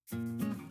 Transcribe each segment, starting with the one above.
Welcome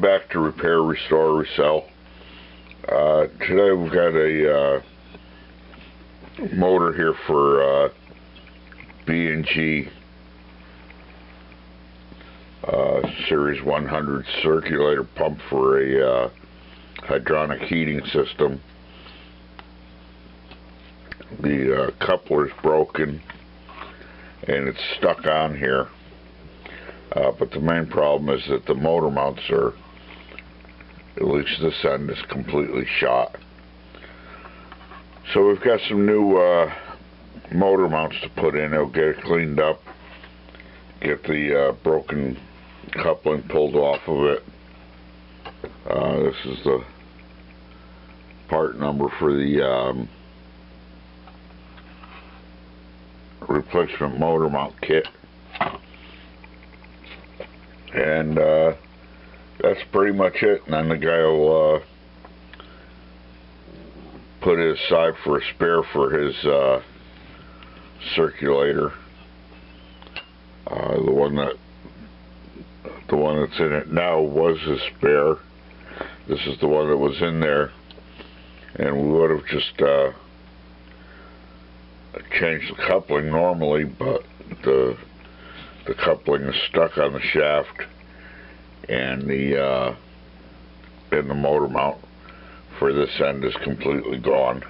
back to Repair, Restore, Resell. Today we've got a motor here for B&G Series 100 circulator pump for a hydronic heating system. The coupler's broken and it's stuck on here. But the main problem is that the motor mounts are, at least this end, is completely shot. So we've got some new motor mounts to put in. It'll get it cleaned up, get the broken coupling pulled off of it. This is the part number for the replacement motor mount kit. And that's pretty much it. And then the guy will put it aside for a spare for his circulator. The one that's in it now was his spare. This is the one that was in there, and we would have just changed the coupling normally, but the coupling is stuck on the shaft, and the motor mount for this end is completely gone.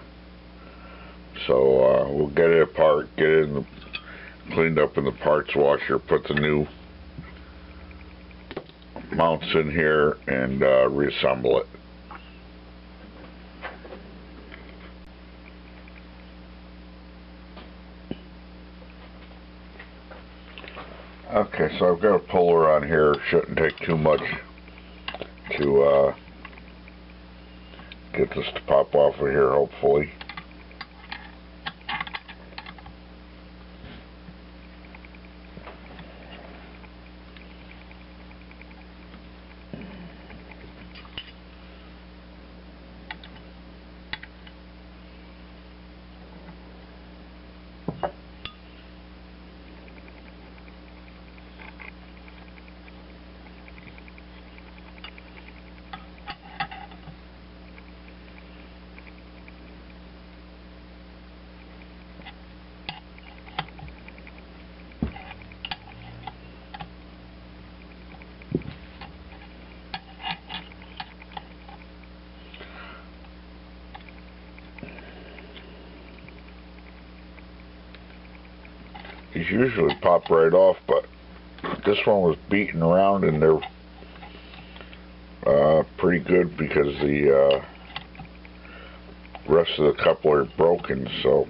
So we'll get it apart, get it cleaned up in the parts washer, put the new mounts in here, and reassemble it. Okay, so I've got a puller on here. Shouldn't take too much to get this to pop off of here, hopefully. These usually pop right off, but this one was beaten around, and they're pretty good because the rest of the coupler is broken. So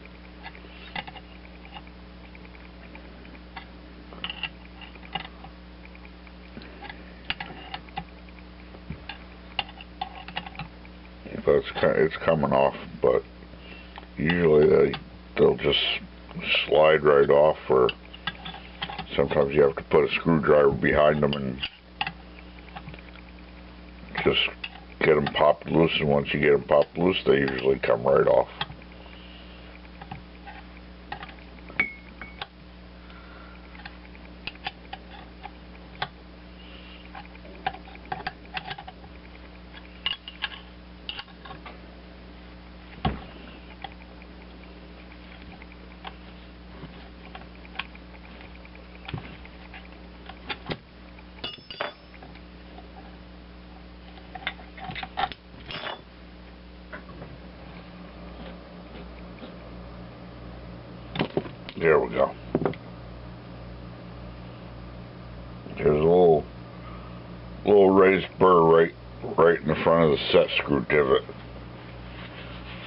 but it's coming off, but usually they'll just slide right off, or sometimes you have to put a screwdriver behind them and just get them popped loose, and once you get them popped loose, they usually come right off. There we go. There's a little raised burr right in the front of the set screw divot.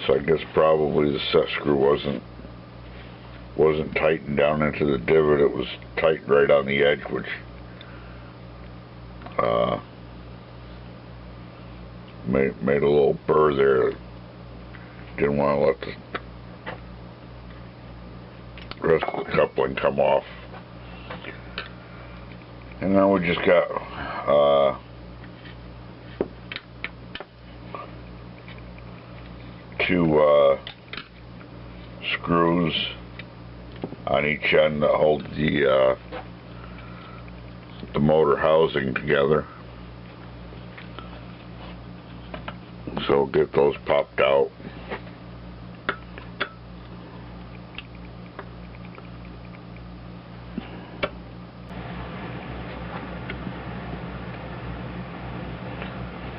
So I guess probably the set screw wasn't tightened down into the divot. It was tight right on the edge, which made a little burr there. Didn't want to let the rest of the coupling come off. And then we just got two screws on each end that hold the motor housing together. So we'll get those popped out.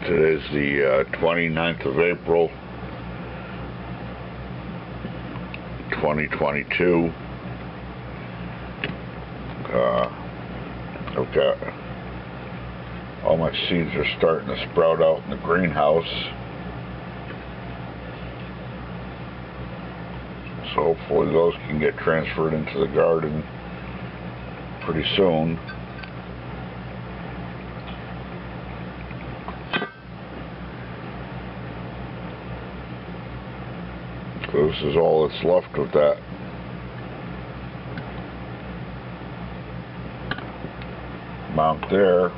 Today's the 29th of April, 2022. I've got all my seeds are starting to sprout out in the greenhouse. So hopefully those can get transferred into the garden pretty soon. So this is all that's left of that. Mount there.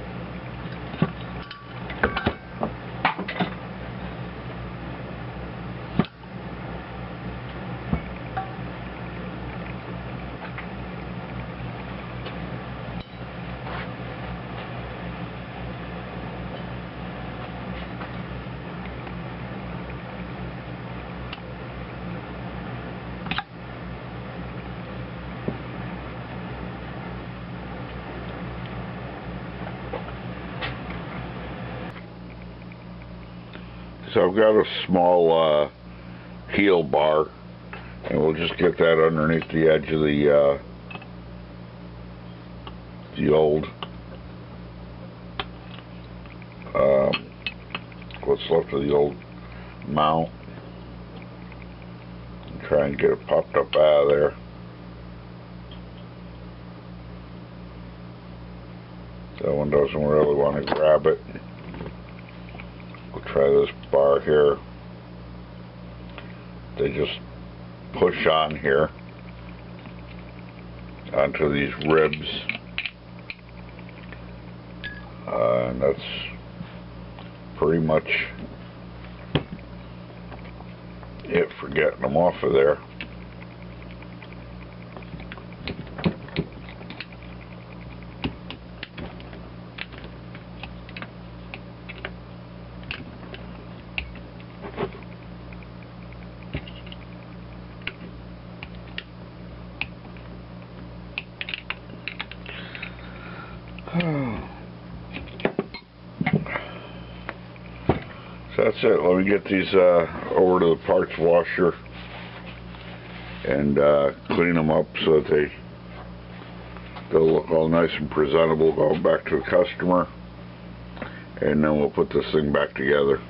So I've got a small heel bar, and we'll just get that underneath the edge of the old what's left of the old mount, and try and get it popped up out of there. That one doesn't really want to grab it. We'll try this bar here. They just push on here onto these ribs, and that's pretty much it for getting them off of there. So that's it. Let me get these over to the parts washer and clean them up so that they'll look all nice and presentable going back to the customer, and then we'll put this thing back together.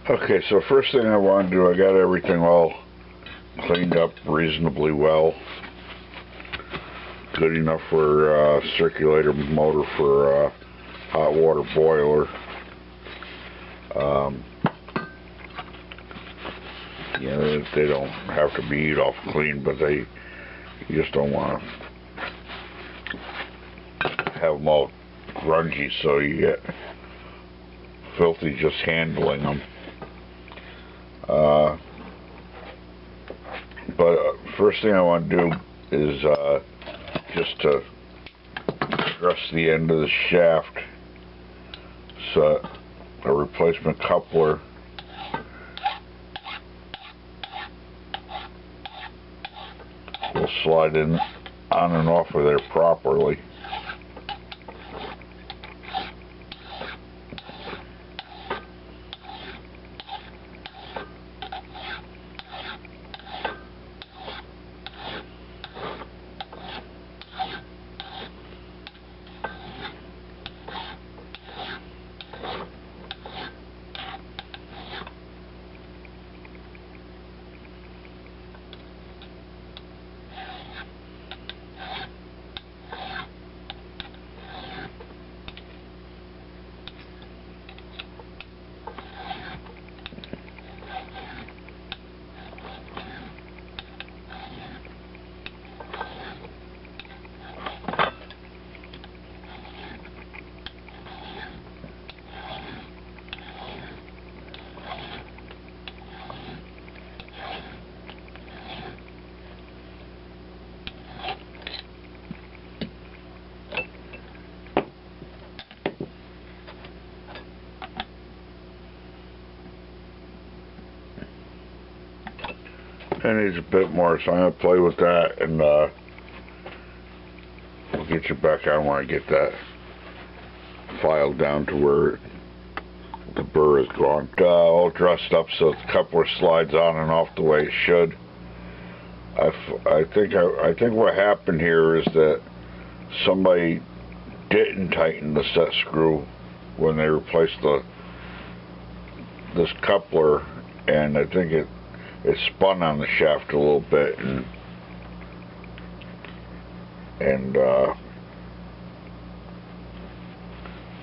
Okay, so first thing I want to do, I got everything all cleaned up reasonably well. Good enough for circulator motor for hot water boiler. Yeah, they don't have to be eat off clean, but you just don't want to have them all grungy, so you get filthy just handling them. But first thing I want to do is just to dress the end of the shaft so a replacement coupler will slide in on and off of there properly. It needs a bit more, so I'm going to play with that, and I'll get you back on when I get that file down to where the burr is gone. All dressed up so the coupler slides on and off the way it should. I think what happened here is that somebody didn't tighten the set screw when they replaced this coupler, and I think it spun on the shaft a little bit and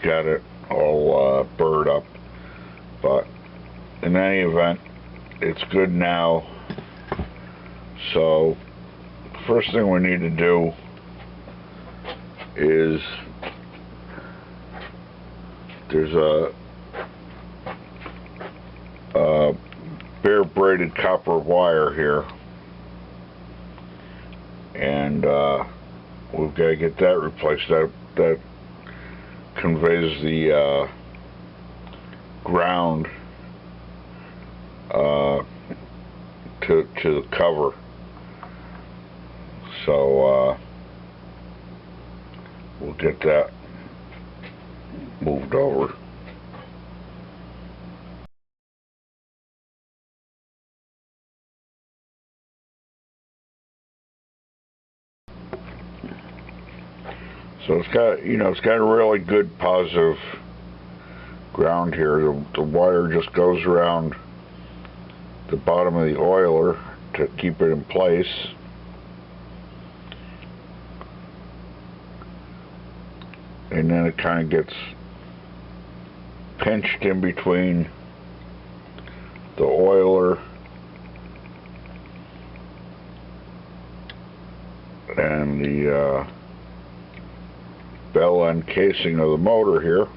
got it all burred up. But in any event, it's good now. So first thing we need to do is there's a bare braided copper wire here, and we've got to get that replaced. That conveys the ground to the cover. So we'll get that moved over. So it's got a really good positive ground here. The wire just goes around the bottom of the oiler to keep it in place. And then it kind of gets pinched in between the oiler and the bell end casing of the motor here.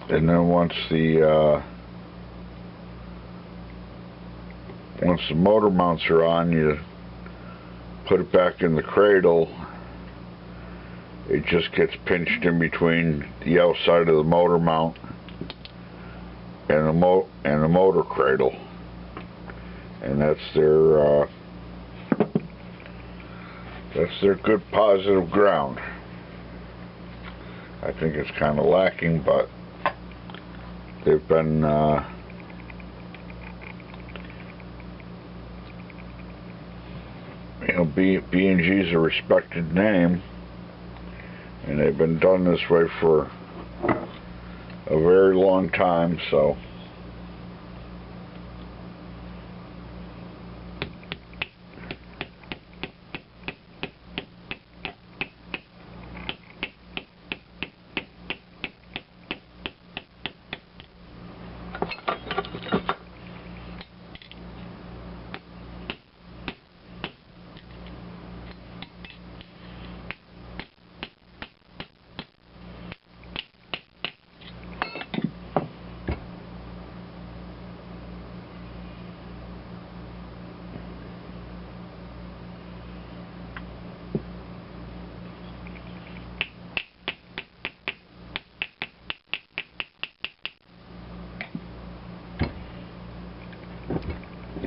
And then once the motor mounts are on, you put it back in the cradle. It just gets pinched in between the outside of the motor mount and the motor cradle, and that's their good positive ground. I think it's kind of lacking, but they've been B&G's a respected name, and they've been done this way for a very long time, so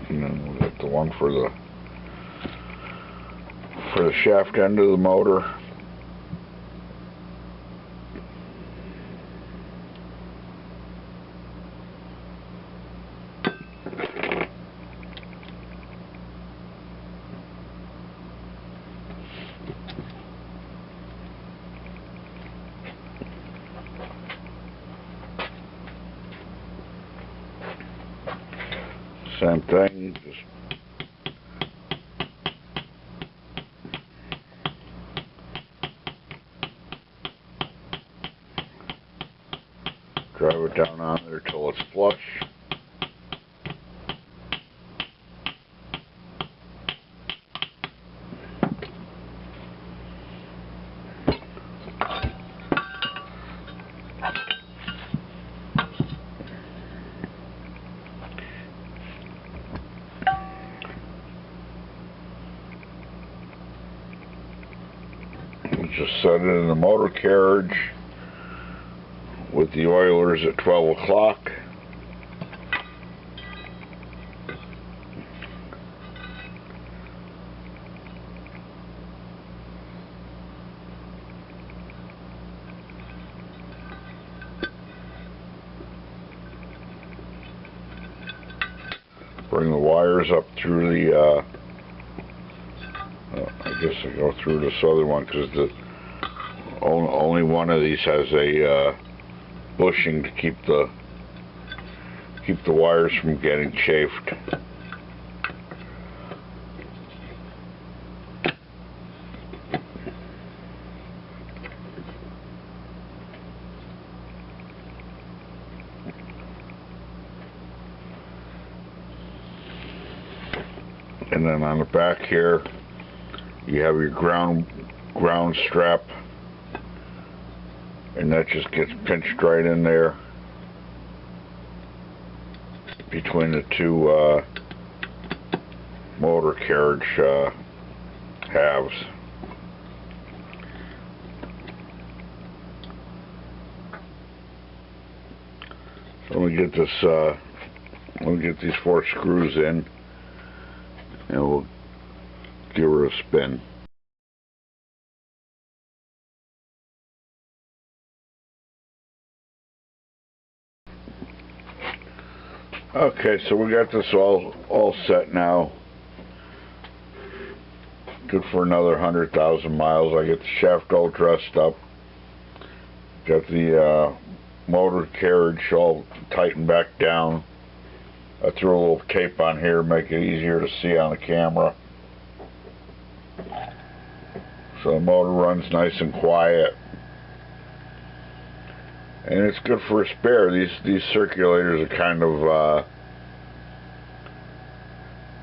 and then we'll get the one for the shaft end of the motor. Same thing, just drive it down on there till it's flush. set it in the motor carriage with the oilers at 12 o'clock. Bring the wires up through the, I guess I go through this other one because the only one of these has a bushing to keep the wires from getting chafed. And then on the back here, you have your ground strap, and that just gets pinched right in there between the two motor carriage halves. So let me get this. Let me get these 4 screws in, and we'll give her a spin. Okay, so we got this all set now. Good for another 100,000 miles. I get the shaft all dressed up. Got the motor carriage all tightened back down. I threw a little tape on here to make it easier to see on the camera. So the motor runs nice and quiet. And it's good for a spare. These circulators are kind of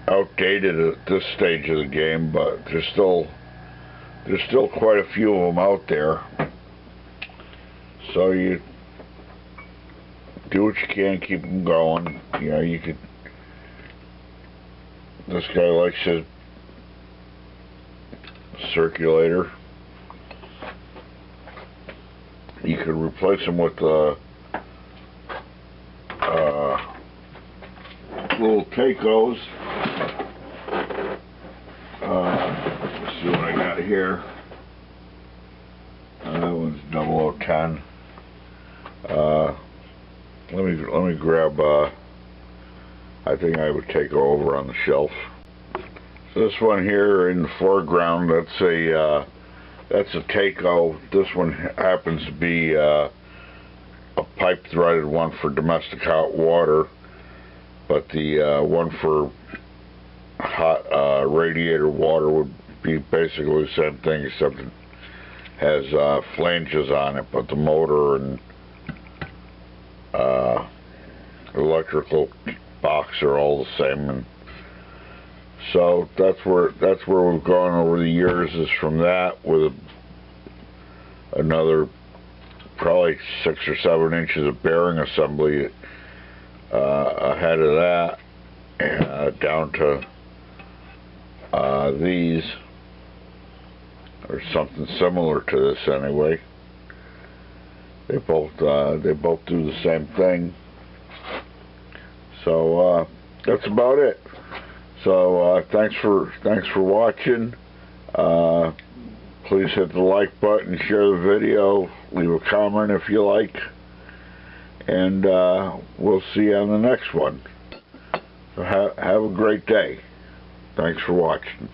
outdated at this stage of the game, but there's still quite a few of them out there. So you do what you can, keep them going. You know, you could. This guy likes his circulator. You could replace them with little Tacos. Let's see what I got here. That one's 0010. Let me grab. I think I would take over on the shelf. So this one here in the foreground, that's a Taco. This one happens to be a pipe threaded one for domestic hot water, but the one for hot radiator water would be basically the same thing, except it has flanges on it, but the motor and electrical box are all the same. And so that's where we've gone over the years, is from that with another probably 6 or 7 inches of bearing assembly ahead of that, and down to these, or something similar to this anyway. They both do the same thing. So that's about it. So thanks for watching. Please hit the like button, share the video, leave a comment if you like, and we'll see you on the next one. So have a great day. Thanks for watching.